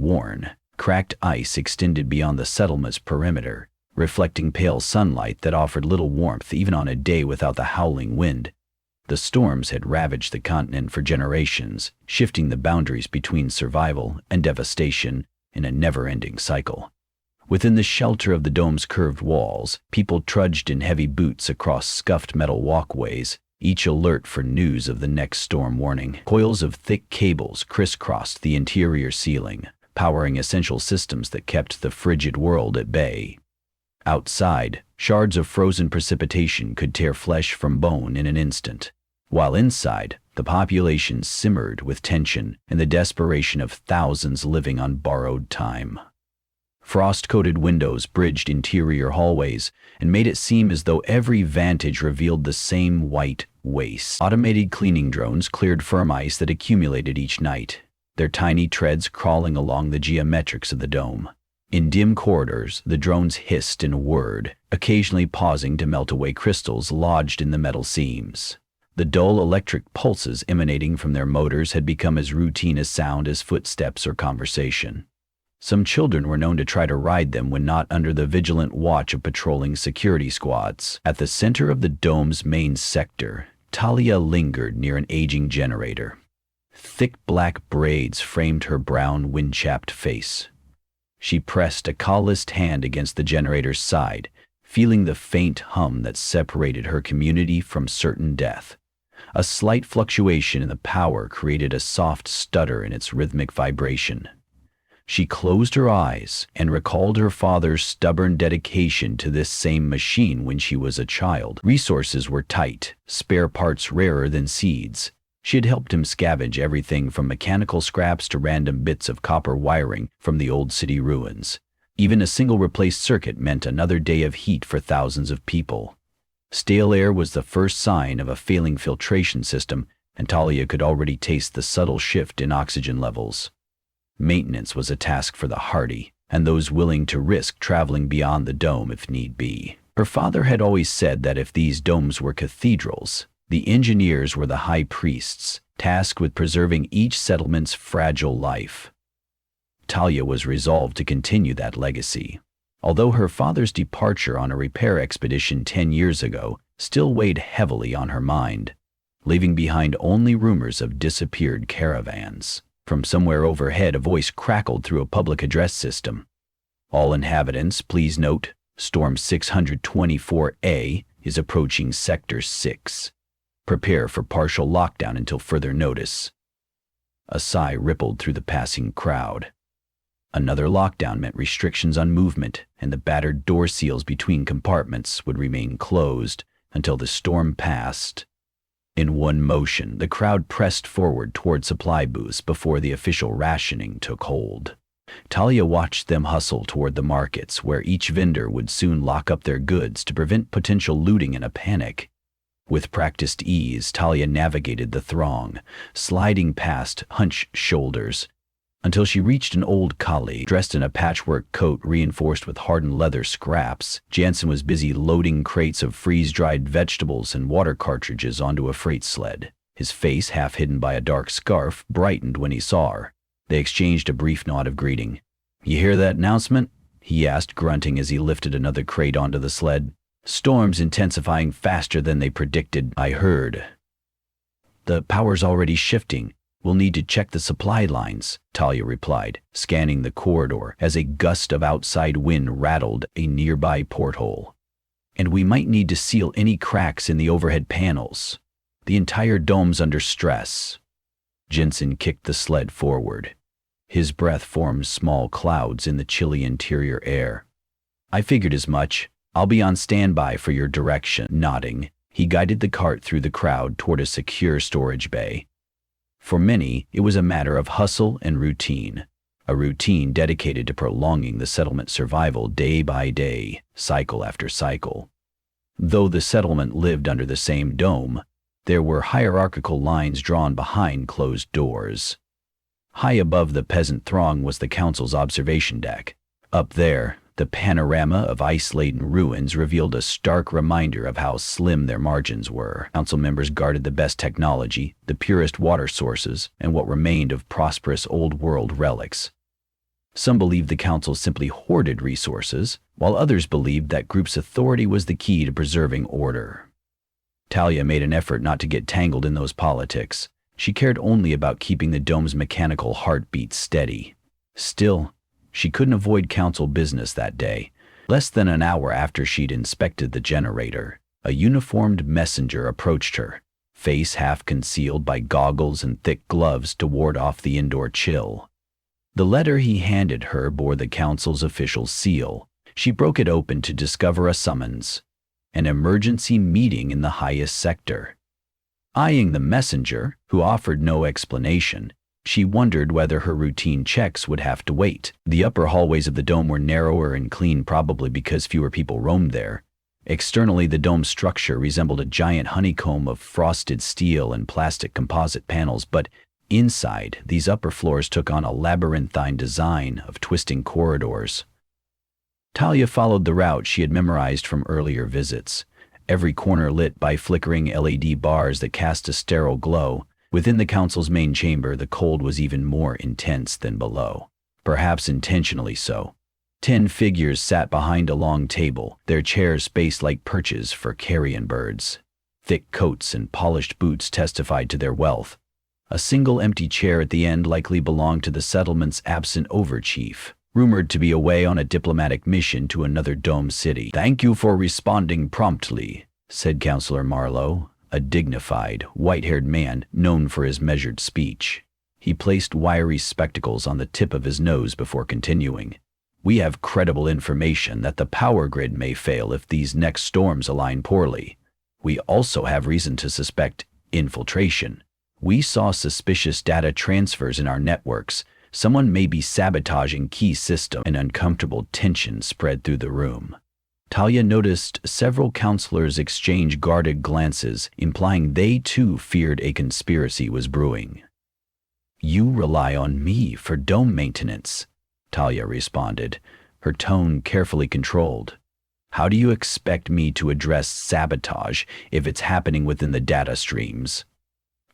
Worn, cracked ice extended beyond the settlement's perimeter, reflecting pale sunlight that offered little warmth even on a day without the howling wind. The storms had ravaged the continent for generations, shifting the boundaries between survival and devastation in a never-ending cycle. Within the shelter of the dome's curved walls, people trudged in heavy boots across scuffed metal walkways, each alert for news of the next storm warning. Coils of thick cables crisscrossed the interior ceiling, powering essential systems that kept the frigid world at bay. Outside, shards of frozen precipitation could tear flesh from bone in an instant, while inside, the population simmered with tension and the desperation of thousands living on borrowed time. Frost-coated windows bridged interior hallways and made it seem as though every vantage revealed the same white waste. Automated cleaning drones cleared firm ice that accumulated each night, their tiny treads crawling along the geometrics of the dome. In dim corridors, the drones hissed and whirred, occasionally pausing to melt away crystals lodged in the metal seams. The dull electric pulses emanating from their motors had become as routine as sound as footsteps or conversation. Some children were known to try to ride them when not under the vigilant watch of patrolling security squads. At the center of the dome's main sector, Talia lingered near an aging generator. Thick black braids framed her brown, wind-chapped face. She pressed a calloused hand against the generator's side, feeling the faint hum that separated her community from certain death. A slight fluctuation in the power created a soft stutter in its rhythmic vibration. She closed her eyes and recalled her father's stubborn dedication to this same machine when she was a child. Resources were tight, spare parts rarer than seeds. She had helped him scavenge everything from mechanical scraps to random bits of copper wiring from the old city ruins. Even a single replaced circuit meant another day of heat for thousands of people. Stale air was the first sign of a failing filtration system, and Talia could already taste the subtle shift in oxygen levels. Maintenance was a task for the hardy, and those willing to risk traveling beyond the dome if need be. Her father had always said that if these domes were cathedrals, the engineers were the high priests, tasked with preserving each settlement's fragile life. Talia was resolved to continue that legacy, although her father's departure on a repair expedition 10 years ago still weighed heavily on her mind, leaving behind only rumors of disappeared caravans. From somewhere overhead, a voice crackled through a public address system. All inhabitants, please note, Storm 624A is approaching Sector 6. Prepare for partial lockdown until further notice. A sigh rippled through the passing crowd. Another lockdown meant restrictions on movement, and the battered door seals between compartments would remain closed until the storm passed. In one motion, the crowd pressed forward toward supply booths before the official rationing took hold. Talia watched them hustle toward the markets, where each vendor would soon lock up their goods to prevent potential looting in a panic. With practiced ease, Talia navigated the throng, sliding past hunched shoulders, until she reached an old colleague dressed in a patchwork coat reinforced with hardened leather scraps. Jansen was busy loading crates of freeze-dried vegetables and water cartridges onto a freight sled. His face, half hidden by a dark scarf, brightened when he saw her. They exchanged a brief nod of greeting. "You hear that announcement?" he asked, grunting as he lifted another crate onto the sled. "Storms intensifying faster than they predicted." "I heard. The power's already shifting. We'll need to check the supply lines," Talia replied, scanning the corridor as a gust of outside wind rattled a nearby porthole. "And we might need to seal any cracks in the overhead panels. The entire dome's under stress." Jensen kicked the sled forward. His breath formed small clouds in the chilly interior air. "I figured as much. I'll be on standby for your direction." Nodding, he guided the cart through the crowd toward a secure storage bay. For many, it was a matter of hustle and routine, a routine dedicated to prolonging the settlement's survival day by day, cycle after cycle. Though the settlement lived under the same dome, there were hierarchical lines drawn behind closed doors. High above the peasant throng was the council's observation deck. Up there, the panorama of ice-laden ruins revealed a stark reminder of how slim their margins were. Council members guarded the best technology, the purest water sources, and what remained of prosperous old-world relics. Some believed the council simply hoarded resources, while others believed that group's authority was the key to preserving order. Talia made an effort not to get tangled in those politics. She cared only about keeping the dome's mechanical heartbeat steady. Still, she couldn't avoid council business that day. Less than an hour after she'd inspected the generator, a uniformed messenger approached her, face half concealed by goggles and thick gloves to ward off the indoor chill. The letter he handed her bore the council's official seal. She broke it open to discover a summons, an emergency meeting in the highest sector. Eyeing the messenger, who offered no explanation, she wondered whether her routine checks would have to wait. The upper hallways of the dome were narrower and clean, probably because fewer people roamed there. Externally, the dome's structure resembled a giant honeycomb of frosted steel and plastic composite panels, but inside, these upper floors took on a labyrinthine design of twisting corridors. Talia followed the route she had memorized from earlier visits, every corner lit by flickering LED bars that cast a sterile glow. Within the council's main chamber, the cold was even more intense than below, perhaps intentionally so. 10 figures sat behind a long table, their chairs spaced like perches for carrion birds. Thick coats and polished boots testified to their wealth. A single empty chair at the end likely belonged to the settlement's absent overchief, rumored to be away on a diplomatic mission to another dome city. "Thank you for responding promptly," said Councillor Marlowe, a dignified, white-haired man known for his measured speech. He placed wiry spectacles on the tip of his nose before continuing. "We have credible information that the power grid may fail if these next storms align poorly. We also have reason to suspect infiltration. We saw suspicious data transfers in our networks. Someone may be sabotaging key systems." An uncomfortable tension spread through the room. Talia noticed several councillors exchange guarded glances, implying they too feared a conspiracy was brewing. "You rely on me for dome maintenance," Talia responded, her tone carefully controlled. "How do you expect me to address sabotage if it's happening within the data streams?"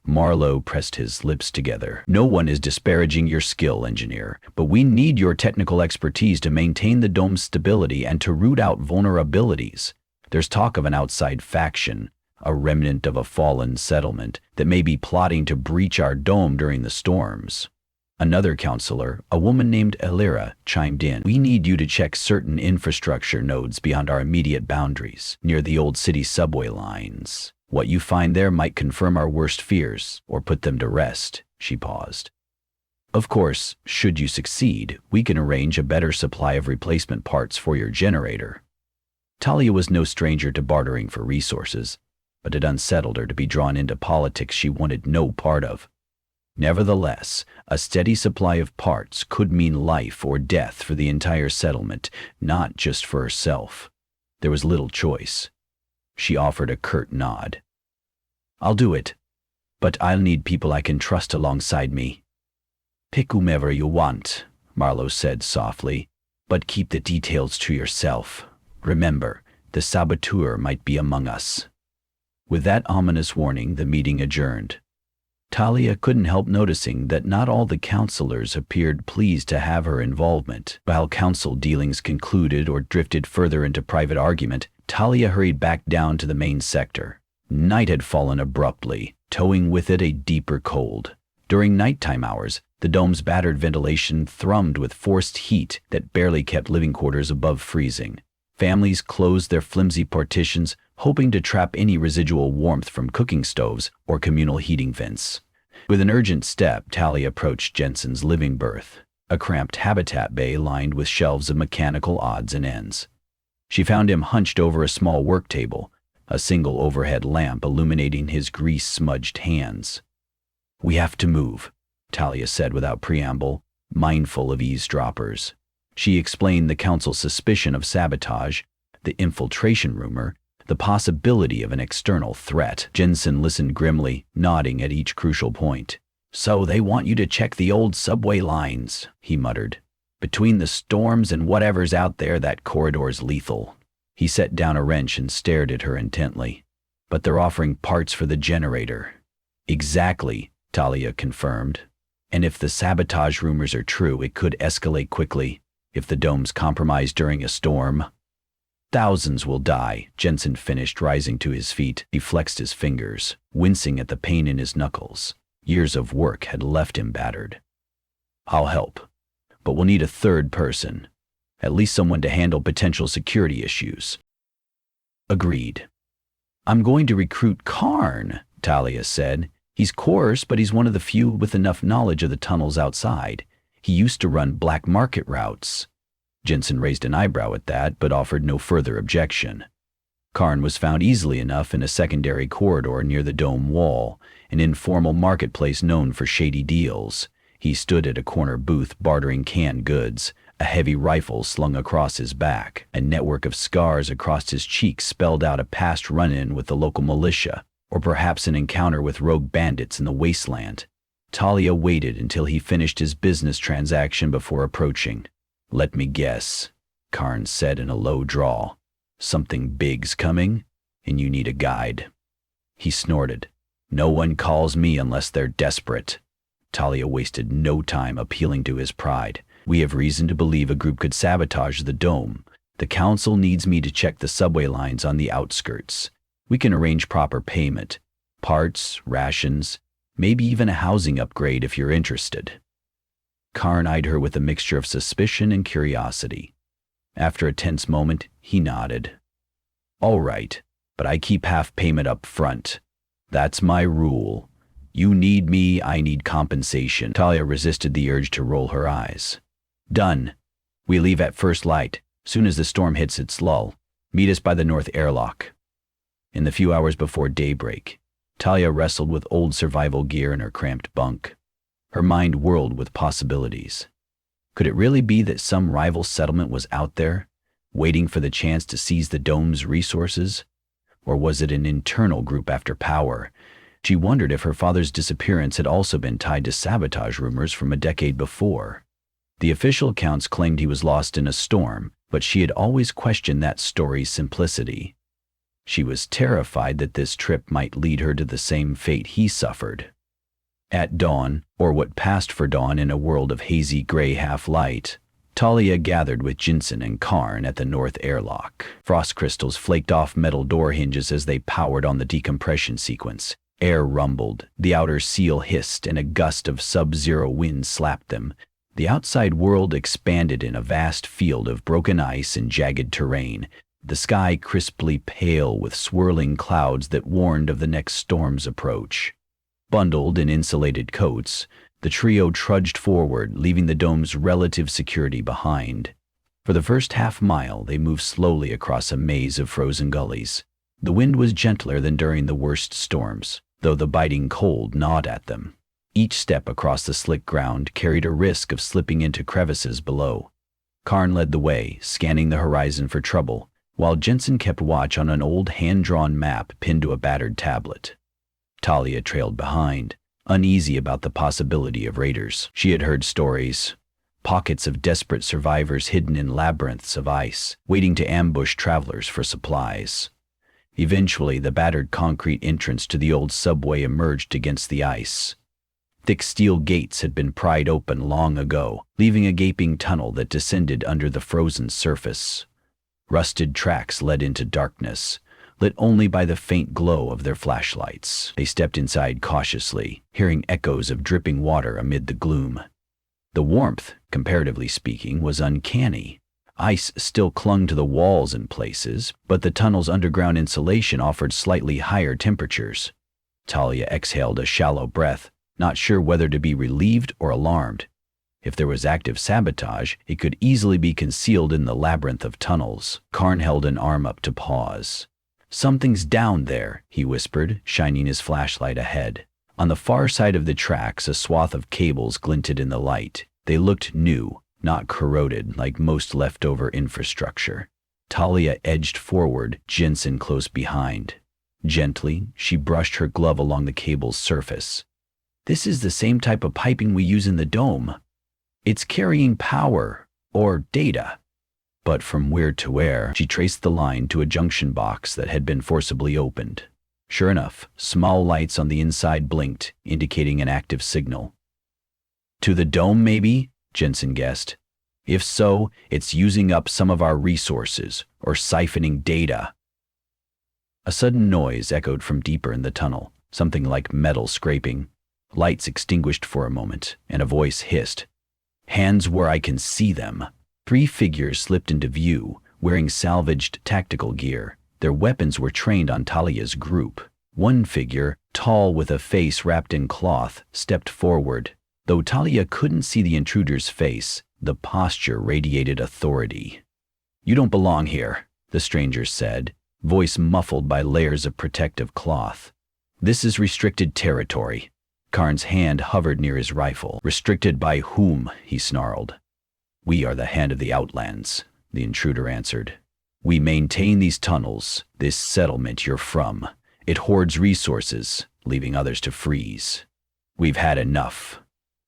Marlowe pressed his lips together. "No one is disparaging your skill, engineer, but we need your technical expertise to maintain the dome's stability and to root out vulnerabilities. There's talk of an outside faction, a remnant of a fallen settlement, that may be plotting to breach our dome during the storms." Another counselor, a woman named Elira, chimed in. "We need you to check certain infrastructure nodes beyond our immediate boundaries, near the old city subway lines. What you find there might confirm our worst fears, or put them to rest." She paused. "Of course, should you succeed, we can arrange a better supply of replacement parts for your generator." Talia was no stranger to bartering for resources, but it unsettled her to be drawn into politics she wanted no part of. Nevertheless, a steady supply of parts could mean life or death for the entire settlement, not just for herself. There was little choice. She offered a curt nod. "I'll do it, but I'll need people I can trust alongside me." "Pick whomever you want," Marlowe said softly, "but keep the details to yourself. Remember, the saboteur might be among us." With that ominous warning, the meeting adjourned. Talia couldn't help noticing that not all the counselors appeared pleased to have her involvement. While council dealings concluded or drifted further into private argument, Talia hurried back down to the main sector. Night had fallen abruptly, towing with it a deeper cold. During nighttime hours, the dome's battered ventilation thrummed with forced heat that barely kept living quarters above freezing. Families closed their flimsy partitions, hoping to trap any residual warmth from cooking stoves or communal heating vents. With an urgent step, Talia approached Jensen's living berth, a cramped habitat bay lined with shelves of mechanical odds and ends. She found him hunched over a small work table, a single overhead lamp illuminating his grease-smudged hands. "We have to move," Talia said without preamble, mindful of eavesdroppers. She explained the council's suspicion of sabotage, the infiltration rumor, the possibility of an external threat. Jensen listened grimly, nodding at each crucial point. "So they want you to check the old subway lines," he muttered. "Between the storms and whatever's out there, that corridor's lethal." He set down a wrench and stared at her intently. "But they're offering parts for the generator." "Exactly," Talia confirmed. And if the sabotage rumors are true, it could escalate quickly. If the dome's compromised during a storm, thousands will die. Jensen finished, rising to his feet. He flexed his fingers, wincing at the pain in his knuckles. Years of work had left him battered. I'll help, but we'll need a third person. At least someone to handle potential security issues. Agreed. I'm going to recruit Karn, Talia said. He's coarse, but he's one of the few with enough knowledge of the tunnels outside. He used to run black market routes. Jensen raised an eyebrow at that, but offered no further objection. Karn was found easily enough in a secondary corridor near the dome wall, an informal marketplace known for shady deals. He stood at a corner booth bartering canned goods, a heavy rifle slung across his back. A network of scars across his cheeks spelled out a past run-in with the local militia, or perhaps an encounter with rogue bandits in the wasteland. Talia waited until he finished his business transaction before approaching. Let me guess, Karn said in a low drawl. Something big's coming, and you need a guide. He snorted. No one calls me unless they're desperate. Talia wasted no time appealing to his pride. We have reason to believe a group could sabotage the dome. The council needs me to check the subway lines on the outskirts. We can arrange proper payment, parts, rations, maybe even a housing upgrade if you're interested. Karn eyed her with a mixture of suspicion and curiosity. After a tense moment, he nodded. All right, but I keep half payment up front. That's my rule. You need me, I need compensation. Talia resisted the urge to roll her eyes. Done. We leave at first light, soon as the storm hits its lull. Meet us by the north airlock. In the few hours before daybreak, Talia wrestled with old survival gear in her cramped bunk. Her mind whirled with possibilities. Could it really be that some rival settlement was out there, waiting for the chance to seize the dome's resources? Or was it an internal group after power? She wondered if her father's disappearance had also been tied to sabotage rumors from a decade before. The official accounts claimed he was lost in a storm, but she had always questioned that story's simplicity. She was terrified that this trip might lead her to the same fate he suffered. At dawn, or what passed for dawn in a world of hazy gray half-light, Talia gathered with Jensen and Karn at the north airlock. Frost crystals flaked off metal door hinges as they powered on the decompression sequence. Air rumbled, the outer seal hissed, and a gust of sub-zero wind slapped them. The outside world expanded in a vast field of broken ice and jagged terrain, the sky crisply pale with swirling clouds that warned of the next storm's approach. Bundled in insulated coats, the trio trudged forward, leaving the dome's relative security behind. For the first half-mile, they moved slowly across a maze of frozen gullies. The wind was gentler than during the worst storms, though the biting cold gnawed at them. Each step across the slick ground carried a risk of slipping into crevices below. Karn led the way, scanning the horizon for trouble, while Jensen kept watch on an old hand-drawn map pinned to a battered tablet. Talia trailed behind, uneasy about the possibility of raiders. She had heard stories, pockets of desperate survivors hidden in labyrinths of ice, waiting to ambush travelers for supplies. Eventually, the battered concrete entrance to the old subway emerged against the ice. Thick steel gates had been pried open long ago, leaving a gaping tunnel that descended under the frozen surface. Rusted tracks led into darkness, lit only by the faint glow of their flashlights. They stepped inside cautiously, hearing echoes of dripping water amid the gloom. The warmth, comparatively speaking, was uncanny. Ice still clung to the walls in places, but the tunnel's underground insulation offered slightly higher temperatures. Talia exhaled a shallow breath, not sure whether to be relieved or alarmed. If there was active sabotage, it could easily be concealed in the labyrinth of tunnels. Karn held an arm up to pause. Something's down there, he whispered, shining his flashlight ahead. On the far side of the tracks, a swath of cables glinted in the light. They looked new, not corroded like most leftover infrastructure. Talia edged forward, Jensen close behind. Gently, she brushed her glove along the cable's surface. This is the same type of piping we use in the dome. It's carrying power, or data. But from where to where, she traced the line to a junction box that had been forcibly opened. Sure enough, small lights on the inside blinked, indicating an active signal. To the dome, maybe? Jensen guessed. If so, it's using up some of our resources, or siphoning data. A sudden noise echoed from deeper in the tunnel, something like metal scraping. Lights extinguished for a moment, and a voice hissed. Hands where I can see them. 3 figures slipped into view, wearing salvaged tactical gear. Their weapons were trained on Talia's group. One figure, tall with a face wrapped in cloth, stepped forward. Though Talia couldn't see the intruder's face, the posture radiated authority. You don't belong here, the stranger said, voice muffled by layers of protective cloth. This is restricted territory. Karn's hand hovered near his rifle. Restricted by whom? He snarled. We are the hand of the Outlands, the intruder answered. We maintain these tunnels, this settlement you're from. It hoards resources, leaving others to freeze. We've had enough.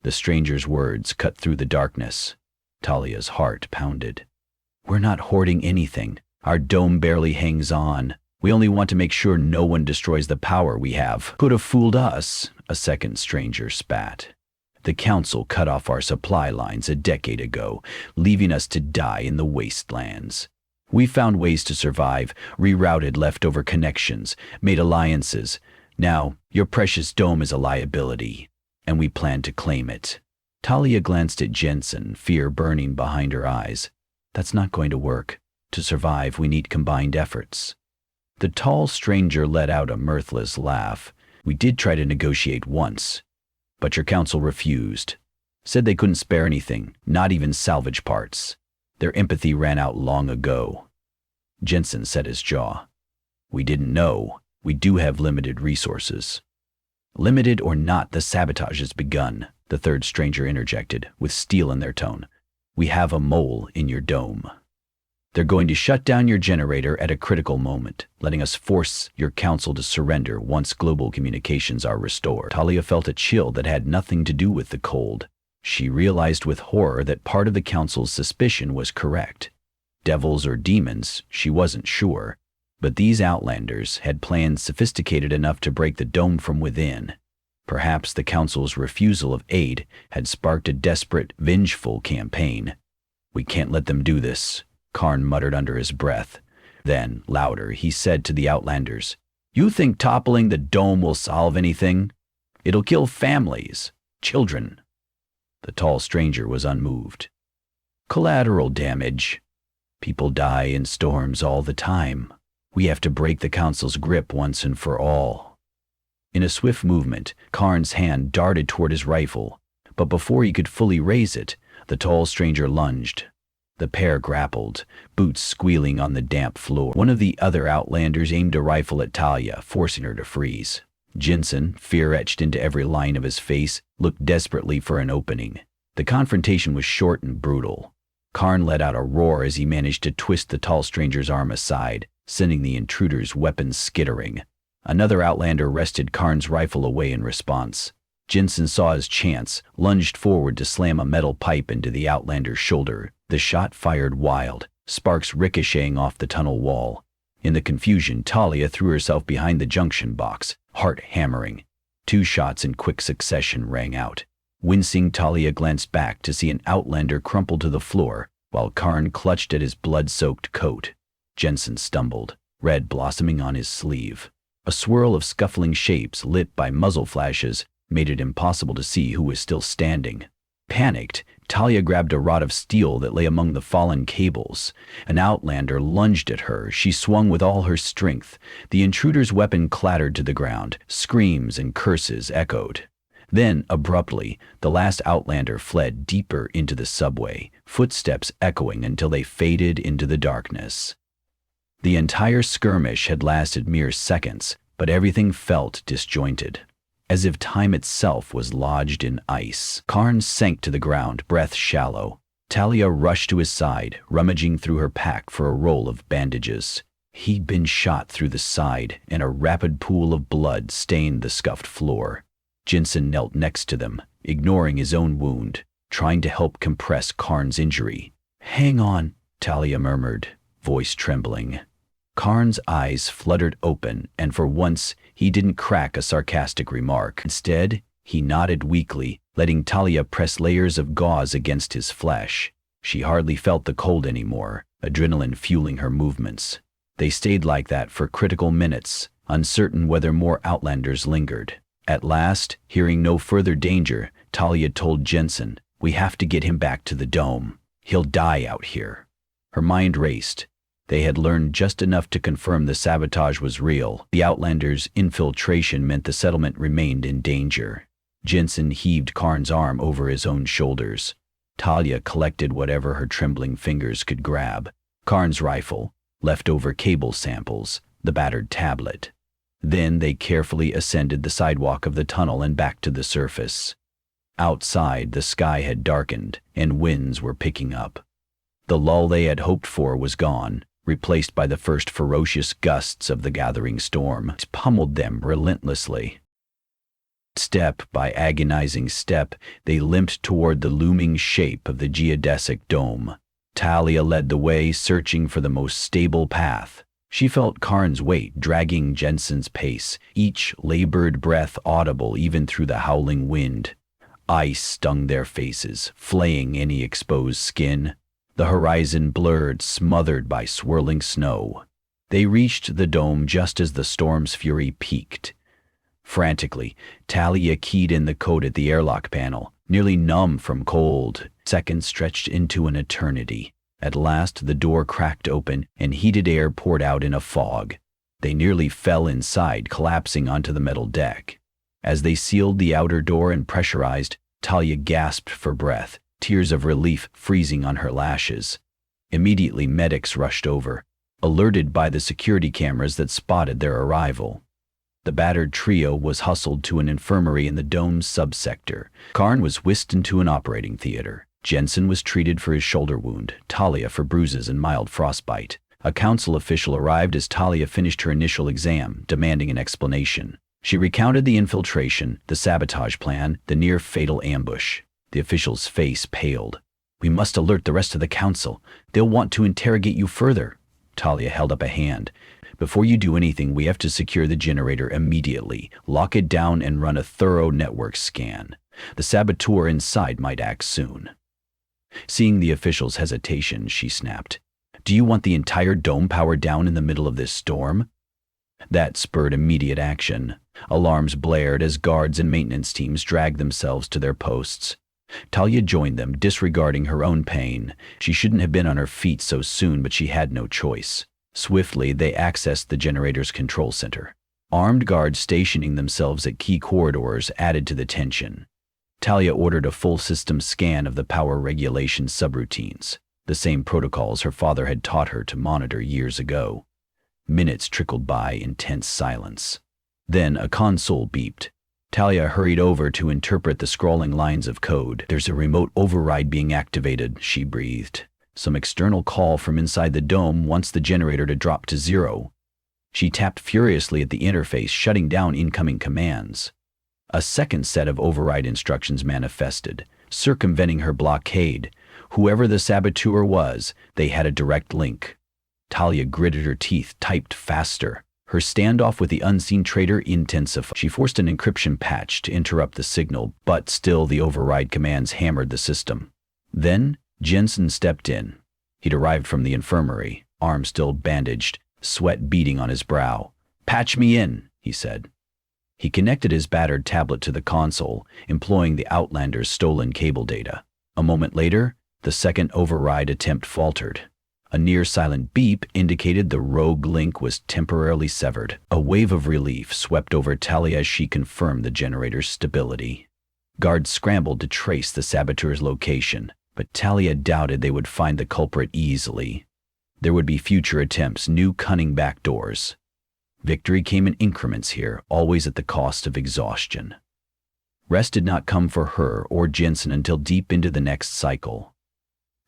The stranger's words cut through the darkness. Talia's heart pounded. We're not hoarding anything. Our dome barely hangs on. We only want to make sure no one destroys the power we have. Could have fooled us, a second stranger spat. The council cut off our supply lines a decade ago, leaving us to die in the wastelands. We found ways to survive, rerouted leftover connections, made alliances. Now, your precious dome is a liability, and we plan to claim it. Talia glanced at Jensen, fear burning behind her eyes. That's not going to work. To survive, we need combined efforts. The tall stranger let out a mirthless laugh. We did try to negotiate once, but your council refused. Said they couldn't spare anything, not even salvage parts. Their empathy ran out long ago. Jensen set his jaw. We didn't know. We do have limited resources. Limited or not, the sabotage has begun, the third stranger interjected, with steel in their tone. We have a mole in your dome. They're going to shut down your generator at a critical moment, letting us force your council to surrender once global communications are restored. Talia felt a chill that had nothing to do with the cold. She realized with horror that part of the council's suspicion was correct. Devils or demons, she wasn't sure, but these outlanders had plans sophisticated enough to break the dome from within. Perhaps the council's refusal of aid had sparked a desperate, vengeful campaign. We can't let them do this, Karn muttered under his breath. Then, louder, he said to the Outlanders, You think toppling the dome will solve anything? It'll kill families, children. The tall stranger was unmoved. Collateral damage. People die in storms all the time. We have to break the council's grip once and for all. In a swift movement, Karn's hand darted toward his rifle, but before he could fully raise it, the tall stranger lunged. The pair grappled, boots squealing on the damp floor. One of the other Outlanders aimed a rifle at Talia, forcing her to freeze. Jensen, fear etched into every line of his face, looked desperately for an opening. The confrontation was short and brutal. Karn let out a roar as he managed to twist the tall stranger's arm aside, sending the intruder's weapons skittering. Another Outlander wrested Karn's rifle away in response. Jensen saw his chance, lunged forward to slam a metal pipe into the Outlander's shoulder. The shot fired wild, sparks ricocheting off the tunnel wall. In the confusion, Talia threw herself behind the junction box, heart hammering. 2 shots in quick succession rang out. Wincing, Talia glanced back to see an Outlander crumple to the floor, while Karn clutched at his blood-soaked coat. Jensen stumbled, red blossoming on his sleeve. A swirl of scuffling shapes lit by muzzle flashes made it impossible to see who was still standing. Panicked, Talia grabbed a rod of steel that lay among the fallen cables. An Outlander lunged at her. She swung with all her strength. The intruder's weapon clattered to the ground. Screams and curses echoed. Then, abruptly, the last Outlander fled deeper into the subway, footsteps echoing until they faded into the darkness. The entire skirmish had lasted mere seconds, but everything felt disjointed, as if time itself was lodged in ice. Karn sank to the ground, breath shallow. Talia rushed to his side, rummaging through her pack for a roll of bandages. He'd been shot through the side, and a rapid pool of blood stained the scuffed floor. Jensen knelt next to them, ignoring his own wound, trying to help compress Karn's injury. Hang on, Talia murmured, voice trembling. Karn's eyes fluttered open, and for once he didn't crack a sarcastic remark. Instead, he nodded weakly, letting Talia press layers of gauze against his flesh. She hardly felt the cold anymore, adrenaline fueling her movements. They stayed like that for critical minutes, uncertain whether more outlanders lingered. At last, hearing no further danger, Talia told Jensen, "We have to get him back to the dome. He'll die out here." Her mind raced. They had learned just enough to confirm the sabotage was real. The outlanders' infiltration meant the settlement remained in danger. Jensen heaved Karn's arm over his own shoulders. Talia collected whatever her trembling fingers could grab. Karn's rifle, leftover cable samples, the battered tablet. Then they carefully ascended the sidewalk of the tunnel and back to the surface. Outside, the sky had darkened, and winds were picking up. The lull they had hoped for was gone, replaced by the first ferocious gusts of the gathering storm. It pummeled them relentlessly. Step by agonizing step, they limped toward the looming shape of the geodesic dome. Talia led the way, searching for the most stable path. She felt Karn's weight dragging Jensen's pace, each labored breath audible even through the howling wind. Ice stung their faces, flaying any exposed skin. The horizon blurred, smothered by swirling snow. They reached the dome just as the storm's fury peaked. Frantically, Talia keyed in the code at the airlock panel, nearly numb from cold. Seconds stretched into an eternity. At last, the door cracked open, and heated air poured out in a fog. They nearly fell inside, collapsing onto the metal deck. As they sealed the outer door and pressurized, Talia gasped for breath, tears of relief freezing on her lashes. Immediately, medics rushed over, alerted by the security cameras that spotted their arrival. The battered trio was hustled to an infirmary in the dome's subsector. Karn was whisked into an operating theater. Jensen was treated for his shoulder wound, Talia for bruises and mild frostbite. A council official arrived as Talia finished her initial exam, demanding an explanation. She recounted the infiltration, the sabotage plan, the near-fatal ambush. The official's face paled. "We must alert the rest of the council. They'll want to interrogate you further." Talia held up a hand. "Before you do anything, we have to secure the generator immediately, lock it down, and run a thorough network scan. The saboteur inside might act soon." Seeing the official's hesitation, she snapped, "Do you want the entire dome powered down in the middle of this storm?" That spurred immediate action. Alarms blared as guards and maintenance teams dragged themselves to their posts. Talia joined them, disregarding her own pain. She shouldn't have been on her feet so soon, but she had no choice. Swiftly, they accessed the generator's control center. Armed guards stationing themselves at key corridors added to the tension. Talia ordered a full system scan of the power regulation subroutines, the same protocols her father had taught her to monitor years ago. Minutes trickled by in tense silence. Then a console beeped. Talia hurried over to interpret the scrawling lines of code. "There's a remote override being activated," she breathed. "Some external call from inside the dome wants the generator to drop to 0. She tapped furiously at the interface, shutting down incoming commands. A second set of override instructions manifested, circumventing her blockade. Whoever the saboteur was, they had a direct link. Talia gritted her teeth, typed faster. Her standoff with the unseen traitor intensified. She forced an encryption patch to interrupt the signal, but still the override commands hammered the system. Then Jensen stepped in. He'd arrived from the infirmary, arm still bandaged, sweat beading on his brow. "Patch me in," he said. He connected his battered tablet to the console, employing the Outlander's stolen cable data. A moment later, the second override attempt faltered. A near-silent beep indicated the rogue link was temporarily severed. A wave of relief swept over Talia as she confirmed the generator's stability. Guards scrambled to trace the saboteur's location, but Talia doubted they would find the culprit easily. There would be future attempts, new cunning backdoors. Victory came in increments here, always at the cost of exhaustion. Rest did not come for her or Jensen until deep into the next cycle.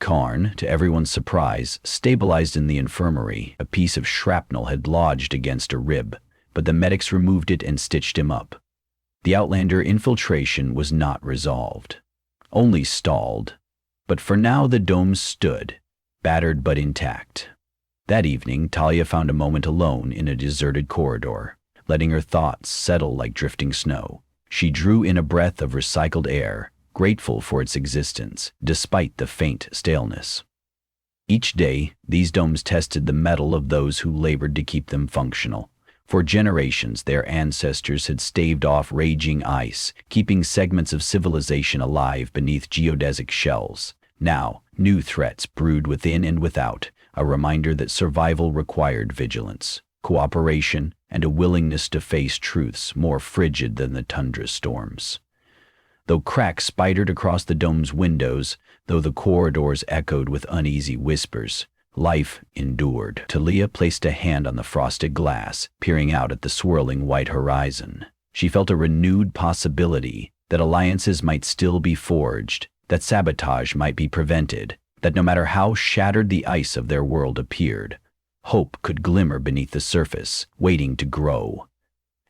Karn, to everyone's surprise, stabilized in the infirmary. A piece of shrapnel had lodged against a rib, but the medics removed it and stitched him up. The Outlander infiltration was not resolved, only stalled. But for now the dome stood, battered but intact. That evening, Talia found a moment alone in a deserted corridor, letting her thoughts settle like drifting snow. She drew in a breath of recycled air, grateful for its existence, despite the faint staleness. Each day, these domes tested the mettle of those who labored to keep them functional. For generations, their ancestors had staved off raging ice, keeping segments of civilization alive beneath geodesic shells. Now, new threats brewed within and without, a reminder that survival required vigilance, cooperation, and a willingness to face truths more frigid than the tundra storms. Though cracks spidered across the dome's windows, though the corridors echoed with uneasy whispers, life endured. Talia placed a hand on the frosted glass, peering out at the swirling white horizon. She felt a renewed possibility that alliances might still be forged, that sabotage might be prevented, that no matter how shattered the ice of their world appeared, hope could glimmer beneath the surface, waiting to grow.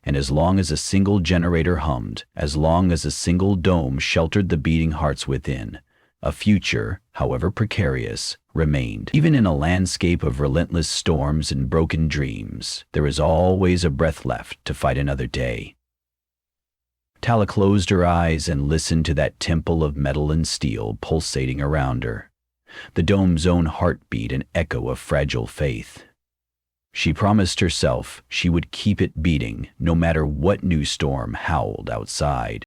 And as long as a single generator hummed, as long as a single dome sheltered the beating hearts within, a future, however precarious, remained. Even in a landscape of relentless storms and broken dreams, there is always a breath left to fight another day. Tala closed her eyes and listened to that temple of metal and steel pulsating around her, the dome's own heartbeat an echo of fragile faith. She promised herself she would keep it beating no matter what new storm howled outside.